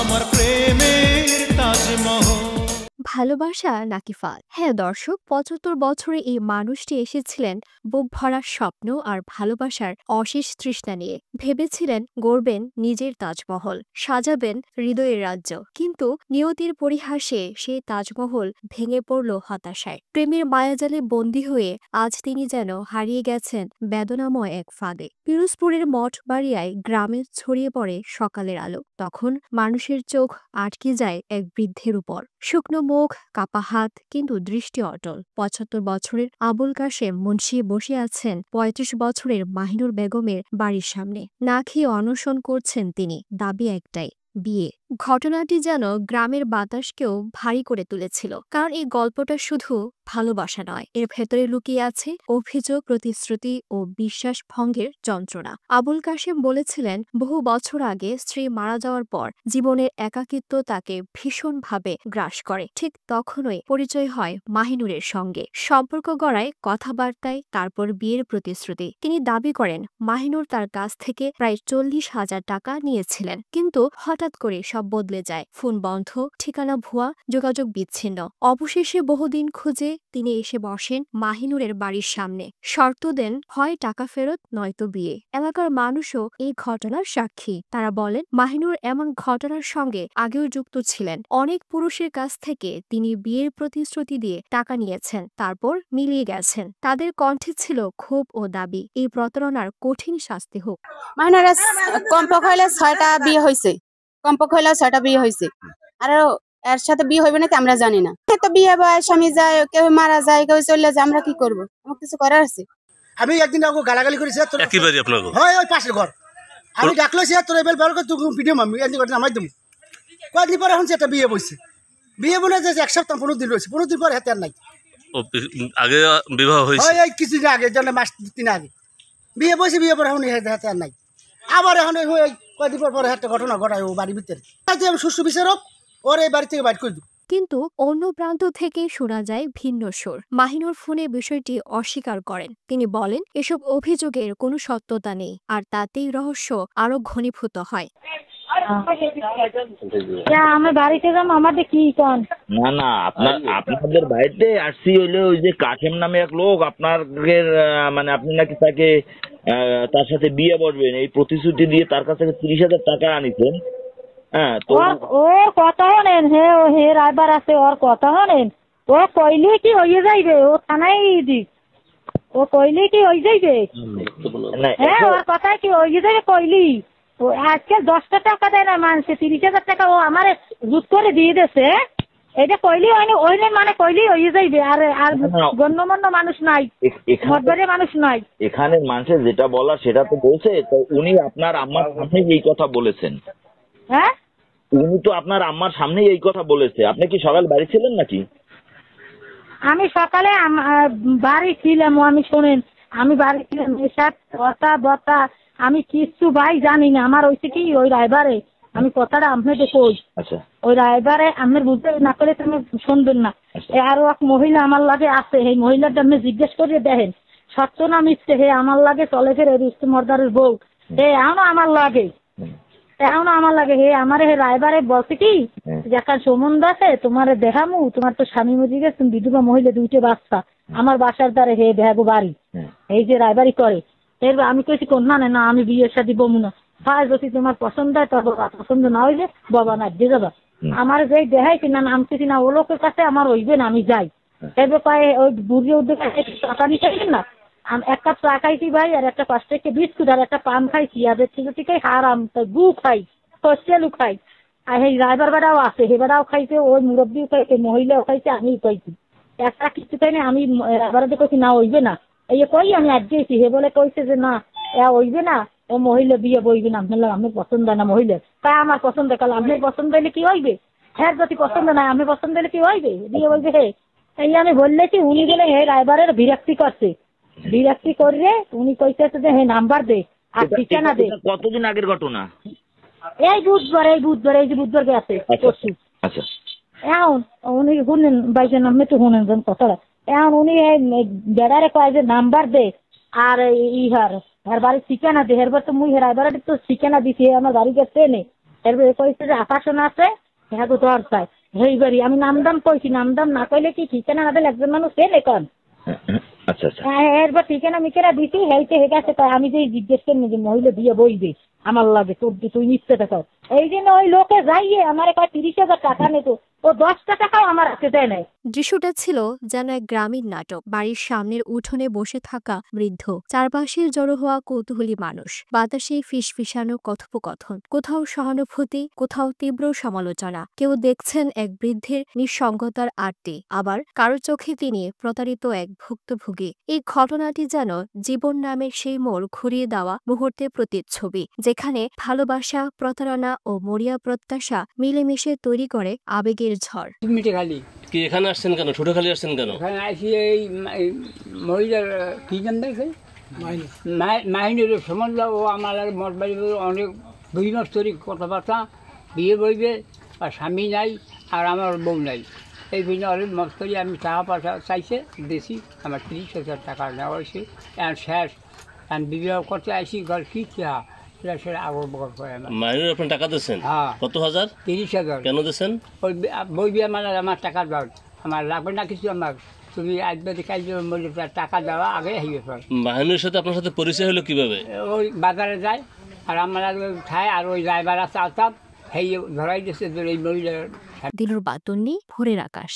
আমার প্রেমের তাজমহল। ভালোবাসা নাকি ফাঁদ? হ্যাঁ দর্শক, ৭৫ বছরে এই মানুষটি এসেছিলেন বুক ভরা স্বপ্ন আর ভালোবাসার অশেষ তৃষ্ণা নিয়ে। ভেবেছিলেন গড়বেন নিজের তাজমহল, সাজাবেন হৃদয়ের রাজ্য। কিন্তু নিয়তির পরিহাসে সেই তাজমহল ভেঙে পড়ল হতাশায়। প্রেমের মায়াজালে বন্দী হয়ে আজ তিনি যেন হারিয়ে গেছেন বেদনাময় এক ফাঁদে। পিরোজপুরের মঠবাড়িয়ায় গ্রামে ছড়িয়ে পড়ে সকালের আলো। তখন মানুষের চোখ আটকে যায় এক বৃদ্ধের উপর। শুকনো মুখ, কাপা হাত, কিন্তু দৃষ্টি অটল। ৭৫ বছরের আবুল কাশেম মুন্সি বসে আছেন ৩৫ বছরের মাহিনুর বেগমের বাড়ির সামনে। না খেয়ে অনশন করছেন তিনি, দাবি একটাই, বিয়ে। ঘটনাটি যেন গ্রামের বাতাসকেও ভারী করে তুলেছিল, কারণ এই গল্পটা শুধু ভালোবাসা নয়, এর ভেতরে লুকিয়ে আছে অভিযোগ, প্রতিশ্রুতি ও বিশ্বাস ভঙ্গের যন্ত্রণা। আবুল কাশেম বলেছিলেন, বহু বছর আগে স্ত্রী মারা যাওয়ার পর জীবনের একাকিত্ব তাকে ভীষণভাবে গ্রাস করে। ঠিক তখনই পরিচয় হয় মাহিনুরের সঙ্গে। সম্পর্ক গড়ায় কথাবার্তায়, তারপর বিয়ের প্রতিশ্রুতি। তিনি দাবি করেন মাহিনুর তার কাছ থেকে প্রায় ৪০,০০০ টাকা নিয়েছিলেন, কিন্তু হঠাৎ করে সব বদলে যায়। ফোন বন্ধ, ঠিকানা ভুয়া, যোগাযোগ বিচ্ছিন্ন। অবশেষে বহুদিন খুঁজে তিনি এসে বসেন মাহিনুরের বাড়ির সামনে। শর্ত দেন, হয় টাকা ফেরত, নয়তো বিয়ে। এলাকার মানুষও এই ঘটনার সাক্ষী। তারা বলেন মাহিনুর এমন ঘটনার সঙ্গে আগেও যুক্ত ছিলেন। অনেক পুরুষের কাছ থেকে তিনি বিয়ের প্রতিশ্রুতি দিয়ে টাকা নিয়েছেন, তারপর মিলিয়ে গেছেন। তাদের কণ্ঠে ছিল ক্ষোভ ও দাবি, এই প্রতারণার কঠিন শাস্তি হোক। মাহিনুরের কমপক্ষে হইলে ৬টা বিয়ে হয়েছে, কমপক্ষে হইলে ৬টা বিয়ে হয়েছে। আর এর সাথে বিয়ে হইবে নাকি আমরা জানি না। তো বিয়ে বয়স স্বামী যায়, কেউ মারা যায়, কেউ চলে যায়, আমরা কি করবো? আমার কিছু করার আছে? আমি একদিন ওকে গালাগালি করেছি, কি বাড়ি আপনার? হয় ওই পাশের ঘর। আমি ডাকলো সে তোর এবার বের করে তুই ভিডিও মামি এদিন করে নামাই দেবো। কয়েকদিন পরে এখন একটা বিয়ে বসছে, বিয়ে বলে যে ১ সপ্তাহ ১৫ দিন রয়েছে, ১৫ দিন পরে হাতে আর নাই। আগে বিবাহ হয়েছে, এই কিছুদিন আগে, জানে মাস ৩ আগে বিয়ে বসে, বিয়ে পরে এখন হাতে আর নাই। আবার এখন ওই কয়েকদিন পরে একটা ঘটনা ঘটায় ও বাড়ির ভিতরে। আমি সুস্থ বিচারক, ওর এই বাড়ি থেকে বাইর করে দিই। কিন্তু অন্য প্রান্ত থেকে শোনা যায় ভিন্ন সুর। মাহিনুর ফোনে বিষয়টি অস্বীকার করেন। তিনি বলেন এসব অভিযোগের কোনো সত্যতা নেই, আর তাতেই রহস্য আরো ঘনীভূত হয়। আমি বাড়িতে যাম, আমাদের কি কন? না না, আপনাদের বাড়িতে আসছি হইলে ওই যে কাশেম নামে এক লোক আপনাদের মানে আপনি নাকি তাকে তার সাথে বিয়ে বসবেন এই প্রতিশ্রুতি দিয়ে তার কাছ থেকে ৩০,০০০ টাকা আনিছেন। হ্যাঁ, তো ও কথা হলেন, হে রাইবার আছে, ওর কথা হলেন। ও কইলে কি হয়ে যাইবে? ও থানায় দিক, ও কইলে কি হয়ে যাইবে? হ্যাঁ, ওর কথা কি হয়ে যাবে কইলি? ও আজকে ১০টা টাকা দেয় না মানুষে, ৩০,০০০ টাকা ও আমার জুত করে দিয়ে দিয়েছে। এটা কইলি ওইনে মানে কইলি হয়ে যাইবে। আর গণ্যমান্য মানুষ নাই, মঠবাড়ির মানুষ নাই। এখানে মানুষের যেটা বলা সেটা তো বলছে। তো উনি আপনার আম্মার সামনে এই কথা বলেছেন। হ্যাঁ, উনি তো আপনার আম্মার সামনে এই কথা বলেছে। আপনি কি সকাল বাড়ি ছিলেন নাকি? আমি সকালে বাড়ি ছিলাম, আমি শোনেন, আমি বাড়ি ছিলাম। এসব কথা বতা আমি কিচ্ছু ভাই জানি না। আমার হয়েছে কি, ওই রায়বারে আমি কথাটা আপনাদের কই। আচ্ছা, ওই রায়বারে আপনার বুঝতে না করে তুমি শুনবেন না। আরো এক মহিলা আমার লাগে আছে, এই মহিলাটা আপনি জিজ্ঞেস করে দেখেন সত্য না মিথ্যে। হে আমার লাগে চলে ফেরে রুস্তম মর্দারের বউ, হে এখনো আমার লাগে, এখনো আমার লাগে। হে আমার হে রায়বারে বলছে কি, যেখান সম্বন্ধ আছে তোমার দেখামু, তোমার তো স্বামী মরে গেছে, তুমি বিধবা মহিলা, 2টে বাচ্চা, আমার বাসার দ্বারে হে দেখাবো বাড়ি। এই যে রায়বাড়ি করে। এরপর আমি কইছি না না, আমি বিয়ের সাথে বমু না। হয় যদি তোমার পছন্দ হয় তোর বাবা, পছন্দ না হইলে বাবা না দিয়ে যাবা। আমার যে দেখাইছি না, নামতেছি না, ও লোকের কাছে আমার হইবে না, আমি যাই। এরপর পায়ে ওই বুড়ি উদ্যোগে টাকা নিতে না, এক কাপ চা খাইছি ভাই, আর একটা 5 টাকা বিস্কুট আর একটা পান খাইছি। আর ঠিক হারাম গু খাই, কষ্টেলু খাই। আর এই রাইবার বেড়াও আছে, হে বেড়াও খাইছে, ওই মুরব্বীও খাইছে, মহিলাও খাইছে, আমিও খাইছি। একটা কিছু খাই না। আমি রাইবারে কইছি না হইবে না, এই কই আমি আজ গেছি। হে বলে কইছে যে না হইবে না, ও মহিলা বিয়ে বইবে না। আমি পছন্দ হয় না মহিলা, তাই আমার পছন্দ। কাল আপনি পছন্দ হইলে কি হইবে? হ্যাঁ, যদি পছন্দ নাই আমি পছন্দ হইলে কি হইবে? বিয়ে বলবে হে। এই আমি বললেছি, উনি গেলে হে রাইবারের বিরক্তি করছে। বিরক্তি করে উনি কইতেছে যে হে নাম্বার দে আর ঠিকানা দে। কতদিন আগের ঘটনা? এই বুধবার, এই যে বুধবার গেছে পরশু। আচ্ছা, এখন উনি শুনেন ভাইজান, আপনি তো শুনেন কথাটা। এখন উনি বেড়ারে কয় যে নাম্বার দে আর ইহার বাড়ির ঠিকানা দে। এরপর তো মুই রাইবারে তো ঠিকানা দিছি, আমার বাড়ি গেছে নে। এরপরে কইছে যে আকাশন আছে হ্যাঁ তো তোর চাই সেইবারই আমি নামদাম কইছি নামদাম না কইলে কি ঠিকানা আমাদের একজন মানুষ এলে কন আচ্ছা আচ্ছা এরপর ঠিকানা মিকেরা দিছি হেইতে হে গেছে তাই আমি যে জিজ্ঞেস করি যে মহিলা দিয়ে বইবে আমার লাগে তোর তুই মিথ্যে দেখাও এই জন্য ওই লোকে যাইয়ে আমার 30,000 টাকা নিত ও 10 টাকাও আমার হাতে দেয় নাই। দৃশ্যটা ছিল যেন এক গ্রামীণ নাটক। বাড়ির সামনের উঠোনে বসে থাকা বৃদ্ধ, চারপাশে জড়ো হওয়া কৌতূহলী মানুষ, বাতাসে ফিসফিসানো কথোপকথন, কোথাও সহানুভূতি, কোথাও তীব্র সমালোচনা। কেউ দেখছেন এক বৃদ্ধের নিঃসঙ্গতার আরতি, আবার কারো চোখে তিনি প্রতারিত এক ভুক্তভোগী। এই ঘটনাটি যেন জীবন নামের সেই মোড় ঘুরিয়ে দেওয়া মুহূর্তের প্রতিচ্ছবি, যেখানে ভালোবাসা, প্রতারণা ও মরিয়া প্রত্যাশা মিলেমিশে তৈরি করে আবেগের ঝড়। খালি কি এখানে আসছেন কেন? ছোটখালি আসছেন কেন? এখানে আসি এই মহিলার কি নাম দেখে মাহিনীর সম্বন্ধ ও আমার মঠ বাড়ি অনেক 2 মাস ধরে কথাবার্তা বিয়ে বইবে আর স্বামী নাই আর আমার বউ নাই এই জন্য অনেক মত করি আমি টাকা পয়সা চাইছে দিয়েছি আমার 30,000 টাকা নেওয়া হয়েছে এখন শেষ আমি বিবাহ করতে আসি ঘর কি চা সেটা আগর বগর করে আমার মাইনের আপনি টাকা দিচ্ছেন? হ্যাঁ। কত হাজার? 30,000। কেন দিচ্ছেন? ওই বই বিয়ে মানে আমার টাকা দাও আমার লাগবে না কিছু আমার তুমি আসবে কাল টাকা দেওয়া আগে হয়ে পর মাহিনীর সাথে আপনার সাথে পরিচয় হলো কিভাবে? ওই বাজারে যায় আর আমার খায় আর ওই ড্রাইভার আছে আলতাম সেই ধরাই দিচ্ছে এই মহিলার। দিলুর বাতুন্নি, ভোরের আকাশ।